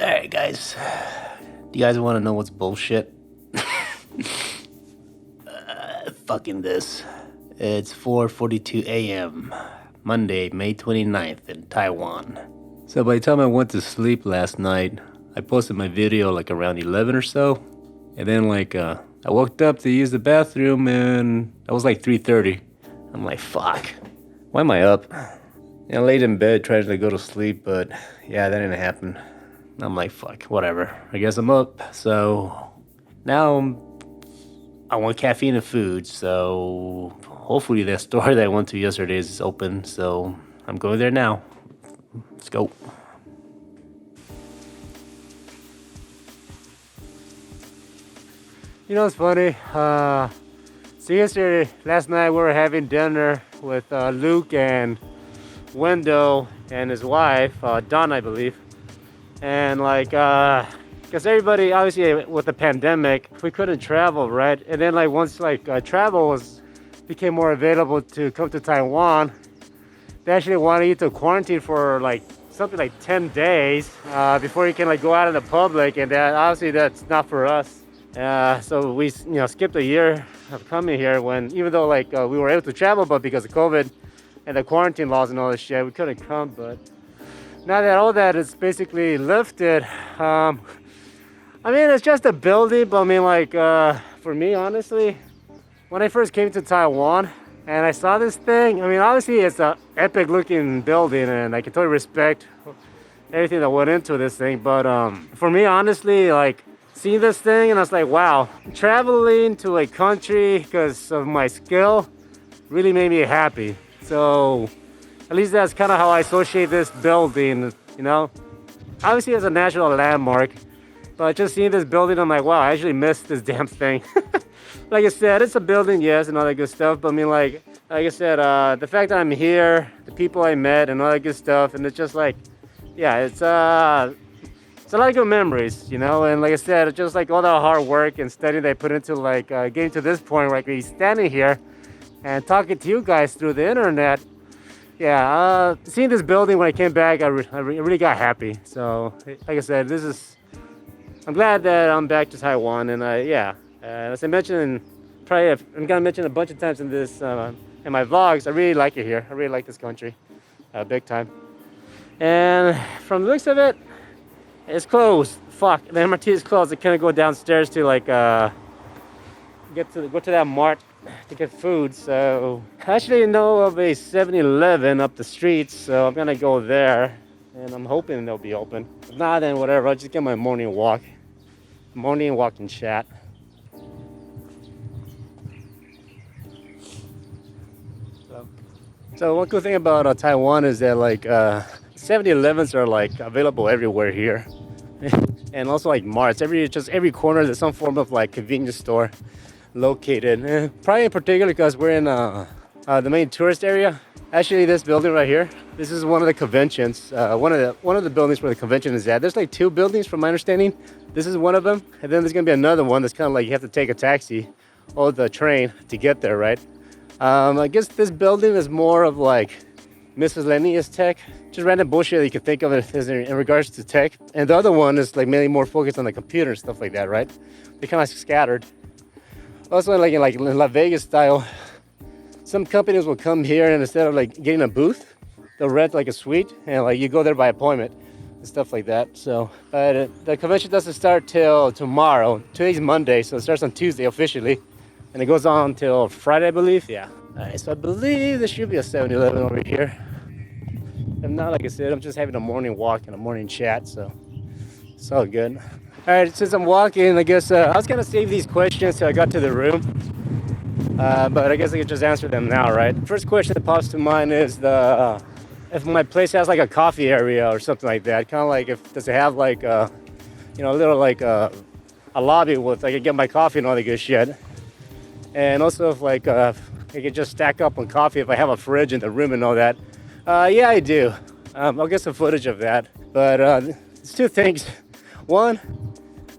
Alright, guys. Do you guys want to know what's bullshit? Fucking this. It's 4:42 a.m. Monday, May 29th in Taiwan. So by the time I went to sleep last night, I posted my video like around 11 or so. And then I woke up to use the bathroom and that was like 3:30. I'm like, fuck. Why am I up? And I laid in bed trying to go to sleep, but yeah, that didn't happen. I'm like, fuck, whatever. I guess I'm up. So now I want caffeine and food. So hopefully that store that I went to yesterday is open. So I'm going there now. Let's go. You know, it's funny. So last night we were having dinner with Luke and Wendell and his wife, Dawn, I believe. And because everybody, obviously with the pandemic, we couldn't travel, right? And then once travel became more available to come to Taiwan, they actually wanted you to quarantine for something like 10 days before you can go out in the public. And obviously that's not for us. So we skipped a year of coming here even though we were able to travel, but because of COVID and the quarantine laws and all this shit, we couldn't come. But now that all that is basically lifted, I mean, it's just a building, but I mean, for me, honestly, when I first came to Taiwan and I saw this thing, I mean, obviously it's an epic looking building and I can totally respect everything that went into this thing. But for me, honestly, seeing this thing, and I was like, wow, traveling to a country because of my skill really made me happy. So at least that's kind of how I associate this building, you know. Obviously it's a national landmark, but just seeing this building, I'm like, wow, I actually missed this damn thing. Like I said, it's a building, yes, and all that good stuff, but I mean, like I said, the fact that I'm here, the people I met and all that good stuff, and it's just yeah, it's a lot of good memories, you know. And like I said, it's just all the hard work and study that I put into getting to this point where I can be standing here and talking to you guys through the internet. Yeah, seeing this building when I came back, I really got happy. So like I said, I'm glad that I'm back to Taiwan. And as I mentioned, I'm gonna mention a bunch of times in this in my vlogs, I really like it here. I really like this country, big time. And from the looks of it, it's closed. Fuck, the MRT is closed. I can't go downstairs to go to that mart to get food. So I actually know of a 7-Eleven up the street, so I'm gonna go there and I'm hoping they'll be open. If not, then whatever, I'll just get my morning walk and chat. So one cool thing about Taiwan is that 7-Elevens are available everywhere here. And also marts, every corner there's some form of convenience store located. Probably in particular because we're in the main tourist area. Actually, this building right here, this is one of the conventions. One of the buildings where the convention is at. There's 2 buildings from my understanding. This is one of them, and then there's gonna be another one that's kind of you have to take a taxi or the train to get there, right? I guess this building is more of miscellaneous tech, just random bullshit that you can think of in regards to tech. And the other one is mainly more focused on the computer and stuff like that, right? They're kind of scattered. Also, in Las Vegas style, some companies will come here and instead of getting a booth, they'll rent a suite and you go there by appointment and stuff like that. So, but the convention doesn't start till tomorrow. Today's Monday, so it starts on Tuesday officially, and it goes on till Friday, I believe. Yeah. All right, so I believe there should be a 7-Eleven over here. If not, like I said, I'm just having a morning walk and a morning chat, so it's all good. All right, since I'm walking, I guess I was gonna save these questions till I got to the room, but I guess I could just answer them now, right? First question that pops to mind is if my place has a coffee area or something like that. Kind of does it have a little a lobby with I can get my coffee and all the good shit, and also if I could just stack up on coffee if I have a fridge in the room and all that. Yeah, I do. I'll get some footage of that. But it's 2 things. One,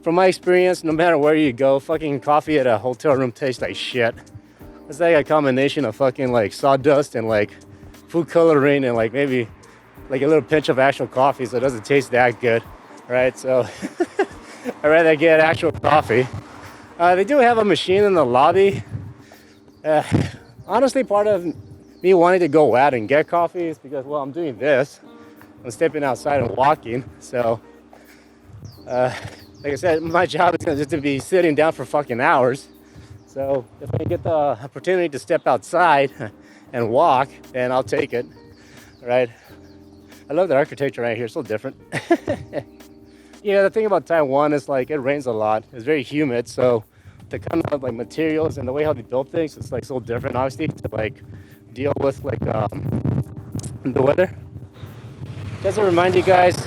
from my experience, no matter where you go, fucking coffee at a hotel room tastes like shit. It's a combination of fucking sawdust and food coloring and maybe a little pinch of actual coffee, so it doesn't taste that good. right? So I'd rather get actual coffee. They do have a machine in the lobby. Uh, Honestly, part of me wanting to go out and get coffee is because, well, I'm doing this. I'm stepping outside and walking. So, like I said, my job is just to be sitting down for fucking hours. So if I get the opportunity to step outside and walk, then I'll take it, right? I love the architecture right here. It's so different. Yeah, the thing about Taiwan is like it rains a lot. It's very humid, so the kind of like materials and the way how they build things, it's like so different, obviously, to like deal with like the weather. Just to remind you guys,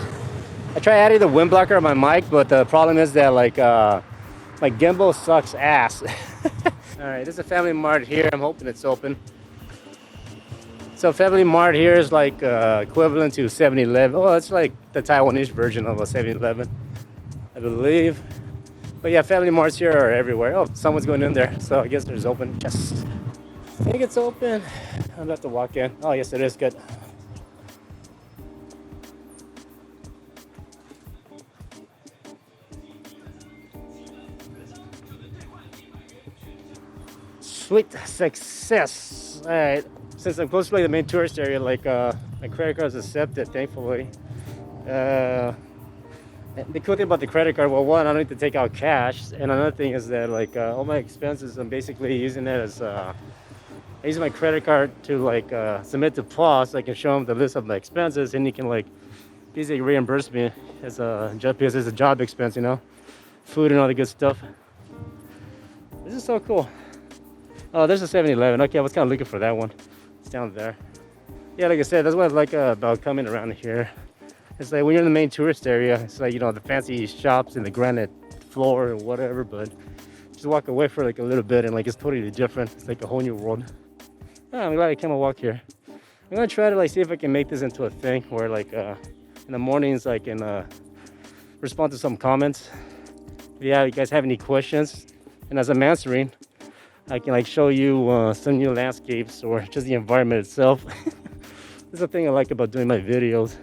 I tried adding the wind blocker on my mic, but the problem is that like my gimbal sucks ass. All right, there's a Family Mart here. I'm hoping it's open. So Family Mart here is like equivalent to 7-Eleven. Oh, it's like the Taiwanese version of a 7-Eleven, I believe. But yeah, Family Marts here are everywhere. Oh, someone's going in there, so I guess there's open. Yes, I think it's open. I'm gonna have to walk in. Oh, yes, it is. Good. Sweet success. All right, since I'm close to like the main tourist area, like my credit card is accepted, thankfully. The cool thing about the credit card, well, one, I don't need to take out cash, and another thing is that like all my expenses, I'm basically using it as I use my credit card to like submit to POS. So I can show them the list of my expenses, and he can like basically reimburse me as a job because it's a job expense, you know, food and all the good stuff. This is so cool. Oh, there's a 7-Eleven. Okay, I was kind of looking for that one. It's down there. Yeah, like I said, that's what I like about coming around here. It's like when you're in the main tourist area, it's like, you know, the fancy shops and the granite floor or whatever, but just walk away for like a little bit and like it's totally different. It's like a whole new world. Oh, I'm glad I came and walk here. I'm gonna try to like see if I can make this into a thing where like in the mornings I can respond to some comments. Yeah, you guys have any questions? And as I'm answering, I can like show you some new landscapes or just the environment itself. This is the thing I like about doing my videos.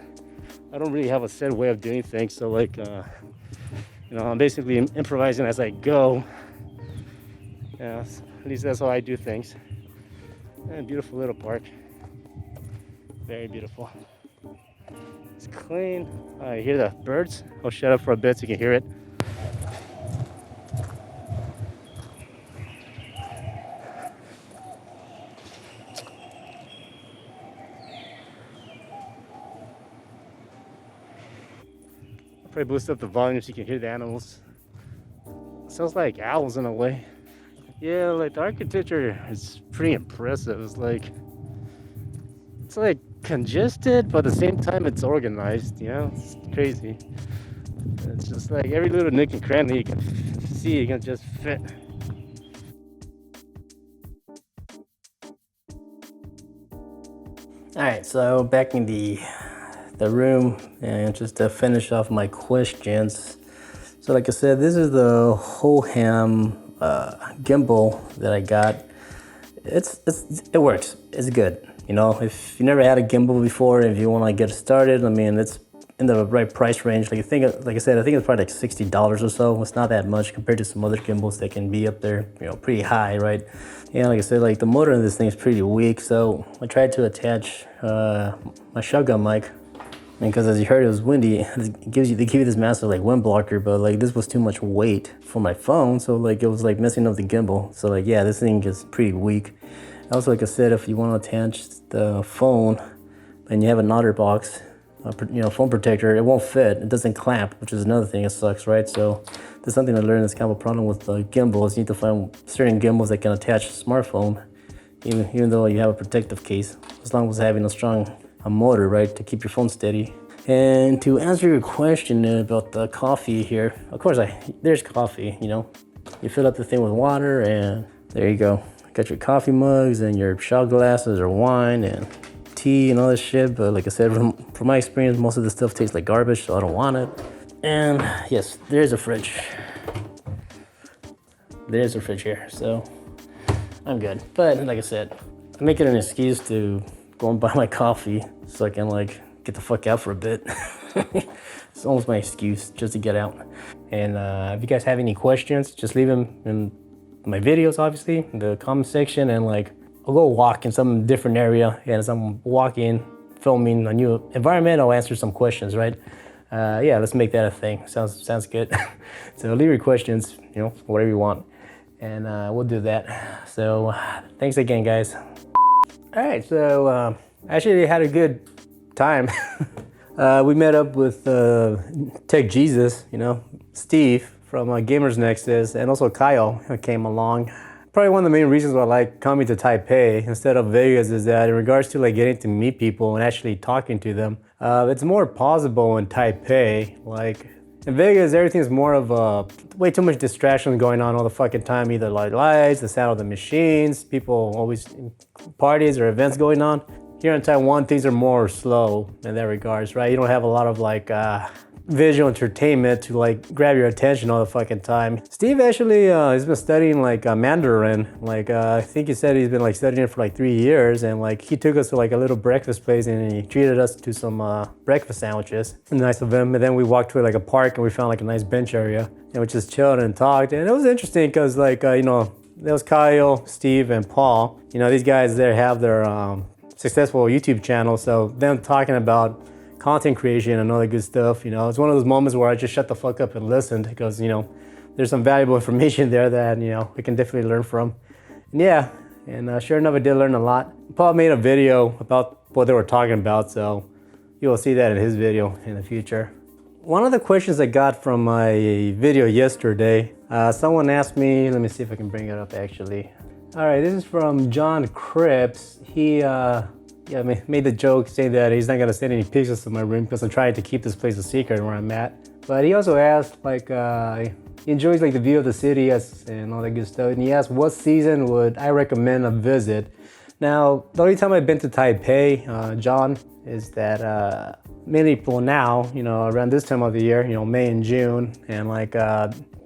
I don't really have a set way of doing things, so like you know, I'm basically improvising as I go. Yeah, at least that's how I do things. And beautiful little park, very beautiful. It's clean. You hear the birds? I'll shut up for a bit so you can hear it. Probably boost up the volume so you can hear the animals. Sounds like owls in a way. Yeah, like the architecture is pretty impressive. It's like congested, but at the same time it's organized. You know, it's crazy. It's just like every little nook and cranny you can see, you can just fit. All right, so back in the room, and just to finish off my questions. So like I said, this is the Hoham gimbal that I got. It works. It's good. You know, if you never had a gimbal before, if you want to get started, I mean, it's in the right price range. Like I said, I think it's probably like $60 or so. It's not that much compared to some other gimbals that can be up there, you know, pretty high, right? Yeah, like I said, like the motor in this thing is pretty weak, so I tried to attach my shotgun mic. Because as you heard, it was windy. They give you this massive like wind blocker, but like this was too much weight for my phone, so like it was like messing up the gimbal. So like yeah, this thing is pretty weak. Also, like I said, if you want to attach the phone and you have an outer box, you know, phone protector, it won't fit. It doesn't clamp, which is another thing. It sucks, right? So there's something I learned. That's kind of a problem with gimbals. You need to find certain gimbals that can attach a smartphone, even though you have a protective case, as long as having a strong motor, right, to keep your phone steady. And to answer your question about the coffee here, of course, there's coffee, you know. You fill up the thing with water and there you go. Got your coffee mugs and your shot glasses or wine and tea and all this shit. But like I said, from my experience, most of the stuff tastes like garbage, so I don't want it. And yes, there's a fridge. There's a fridge here, so I'm good. But like I said, I make it an excuse to go and buy my coffee so I can like get the fuck out for a bit. It's almost my excuse just to get out. And if you guys have any questions, just leave them in my videos, obviously, in the comment section, and like I'll go walk in some different area, and as I'm walking, filming a new environment, I'll answer some questions, right? Yeah, let's make that a thing. Sounds good. So leave your questions, you know, whatever you want, and we'll do that. So thanks again, guys. All right, so actually had a good time. We met up with Tech Jesus, you know, Steve from Gamers Nexus, and also Kyle came along. Probably one of the main reasons why I like coming to Taipei instead of Vegas is that in regards to like getting to meet people and actually talking to them, it's more possible in Taipei. Like in Vegas, everything's more of a way too much distraction going on all the fucking time. Either like lights, the sound of the machines, people always parties or events going on. Here in Taiwan, things are more slow in that regards, right? You don't have a lot of like visual entertainment to like grab your attention all the fucking time. Steve actually he's been studying like Mandarin. Like I think he said he's been like studying it for like 3 years, and like he took us to like a little breakfast place and he treated us to some breakfast sandwiches. Nice of him. And then we walked to like a park and we found like a nice bench area and we just chilled and talked. And it was interesting because like you know, there was Kyle, Steve, and Paul. You know, these guys there have their successful YouTube channel, so them talking about content creation and all that good stuff, you know, it's one of those moments where I just shut the fuck up and listened because, you know, there's some valuable information there that, you know, we can definitely learn from. And yeah, and sure enough, I did learn a lot. Paul made a video about what they were talking about, so you will see that in his video in the future. One of the questions I got from my video yesterday, someone asked me, let me see if I can bring it up actually. All right, this is from John Cripps. He made the joke saying that he's not gonna send any pictures to my room because I'm trying to keep this place a secret where I'm at. But he also asked, like, he enjoys like the view of the city and all that good stuff. And he asked, what season would I recommend a visit? Now, the only time I've been to Taipei, John, is that mainly for now, you know, around this time of the year, you know, May and June, and like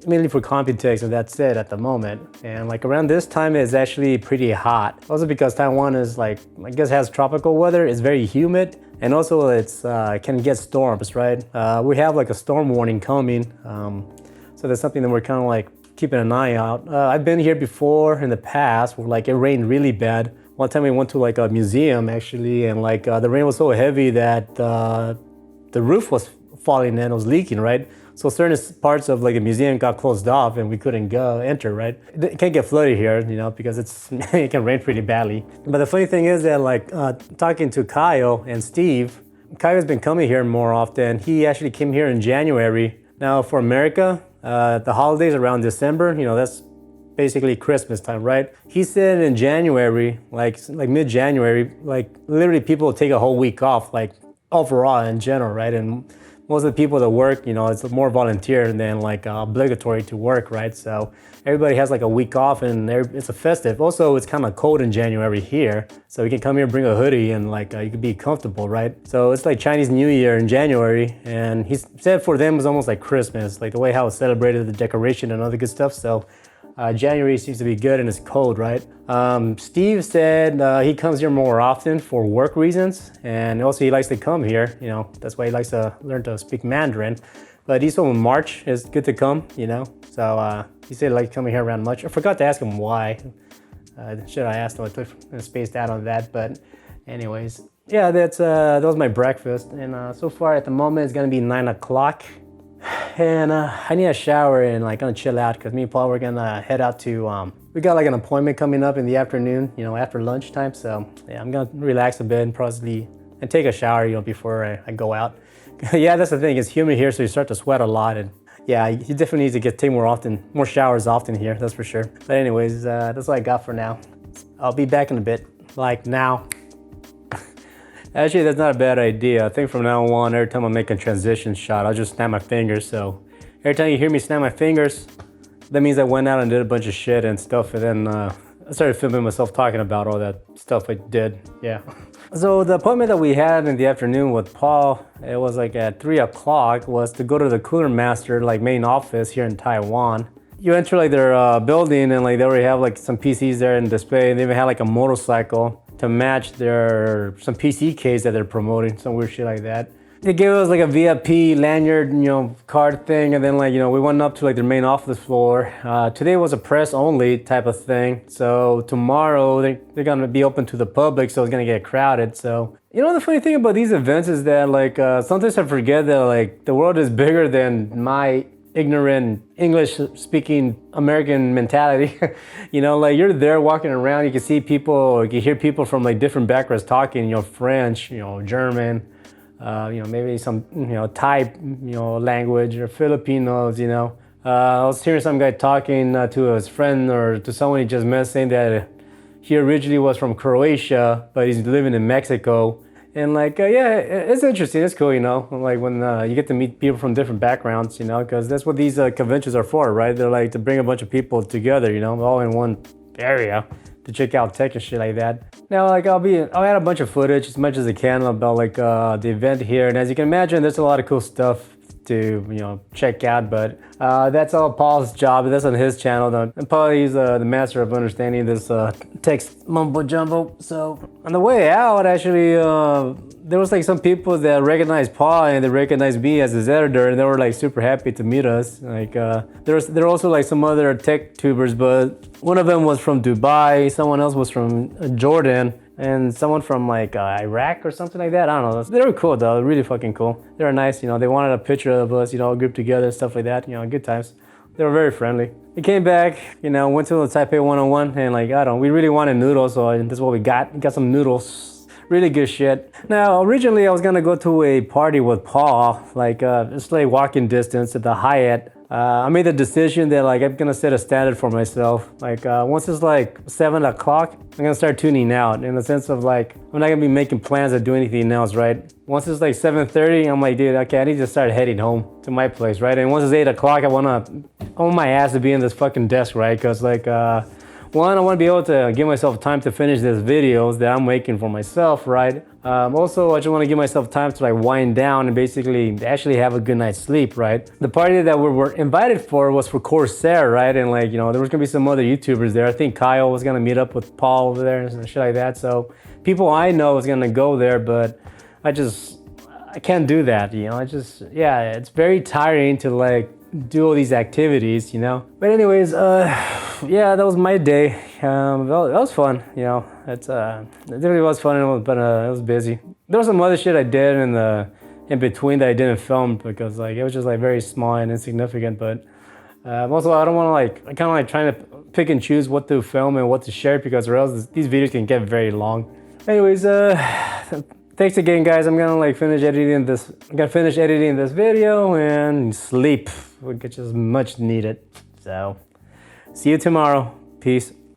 mainly for Computex, and that's it at the moment. And like around this time it's actually pretty hot. Also because Taiwan is like, I guess has tropical weather, it's very humid, and also it's can get storms, right? We have like a storm warning coming. So that's something that we're kind of like keeping an eye out. I've been here before in the past where like it rained really bad. One time we went to like a museum actually, and like the rain was so heavy that the roof was falling in, it was leaking, right? So certain parts of like a museum got closed off and we couldn't enter, right? It can't get flooded here, you know, because it can rain pretty badly. But the funny thing is that like talking to Kyle and Steve, Kyle's been coming here more often. He actually came here in January. Now for America, the holidays around December, you know, that's basically Christmas time, right? He said in January, like mid-January, like literally people take a whole week off, like overall in general, right? And most of the people that work, you know, it's more volunteer than like obligatory to work, right? So everybody has like a week off and it's a festive. Also, it's kind of cold in January here. So you can come here, bring a hoodie, and like you can be comfortable, right? So it's like Chinese New Year in January. And he said for them it's almost like Christmas, like the way how it's celebrated, the decoration and all the good stuff. So January seems to be good and it's cold, right? Steve said he comes here more often for work reasons, and also he likes to come here, you know, that's why he likes to learn to speak Mandarin. But he told in March is good to come, you know, so he said he likes coming here around March. I forgot to ask him why. Should I asked him, I took spaced out on that, but anyways. Yeah, that was my breakfast, and so far at the moment it's gonna be 9 o'clock. And I need a shower and like gonna chill out because me and Paul we're gonna head out to we got like an appointment coming up in the afternoon, you know, after lunchtime. So yeah, I'm gonna relax a bit and probably and take a shower, you know, before I go out. Yeah, that's the thing, it's humid here, so you start to sweat a lot, and yeah, you definitely need to take more showers often here, that's for sure. But anyways, that's what I got for now. I'll be back in a bit, like now. Actually, that's not a bad idea. I think from now on, every time I make a transition shot, I'll just snap my fingers. So every time you hear me snap my fingers, that means I went out and did a bunch of shit and stuff. And then I started filming myself talking about all that stuff I did. Yeah. So the appointment that we had in the afternoon with Paul, it was like at 3 o'clock, was to go to the Cooler Master like main office here in Taiwan. You enter like their building and like they already have like some PCs there in display, and they even had like a motorcycle to match some PC case that they're promoting, some weird shit like that. they gave us like a VIP lanyard, card thing, and then like, we went up to like their main office floor. Today was a press only type of thing. So tomorrow they're gonna be open to the public, so it's gonna get crowded. So, the funny thing about these events is that like, sometimes I forget that like the world is bigger than my ignorant English speaking American mentality. Like you're there walking around, you can see people, you can hear people from like different backgrounds talking, French, German, maybe some, Thai, language, or Filipinos, I was hearing some guy talking to his friend or to someone he just met, saying that he originally was from Croatia, but he's living in Mexico. And like, yeah, it's interesting. It's cool, like when you get to meet people from different backgrounds, because that's what these conventions are for, right? They're like to bring a bunch of people together, all in one area to check out tech and shit like that. Now, like, I'll add a bunch of footage as much as I can about like the event here. And as you can imagine, there's a lot of cool stuff to check out, but that's all Paul's job. That's on his channel. And Paul, he's the master of understanding this text mumbo jumbo. So on the way out, actually, there was like some people that recognized Paul and they recognized me as his editor, and they were like super happy to meet us. Like there were also like some other tech tubers, but one of them was from Dubai, someone else was from Jordan, and someone from like Iraq or something like that. I don't know. They were cool though, really fucking cool. They were nice, they wanted a picture of us, grouped together, stuff like that, good times. They were very friendly. We came back, went to the Taipei 101, and like, we really wanted noodles, so that's what we got. We got some noodles. Really good shit. Now, originally I was gonna go to a party with Paul, like it's like walking distance at the Hyatt. I made the decision that like I'm gonna set a standard for myself. Like once it's like 7 o'clock, I'm gonna start tuning out, in the sense of like I'm not gonna be making plans to do anything else, right? Once it's like 7:30, I'm like, dude, okay, I need to start heading home to my place, right? And once it's 8 o'clock, I want my ass to be in this fucking desk, right? Because like one, I want to be able to give myself time to finish these videos that I'm making for myself, right? Also, I just want to give myself time to like wind down and basically actually have a good night's sleep, right? The party that we were invited for was for Corsair, right? And like, there was gonna be some other YouTubers there. I think Kyle was gonna meet up with Paul over there and shit like that. So people I know was gonna go there, but I can't do that, it's very tiring to like do all these activities, But anyways, yeah, that was my day. That was fun, it really was fun, but it was busy. There was some other shit I did in between that I didn't film because like it was just like very small and insignificant. But also I don't want to like, I kind of like trying to pick and choose what to film and what to share, because or else these videos can get very long. Anyways, thanks again, guys. I'm gonna finish editing this video and sleep, which is much needed. So see you tomorrow. Peace.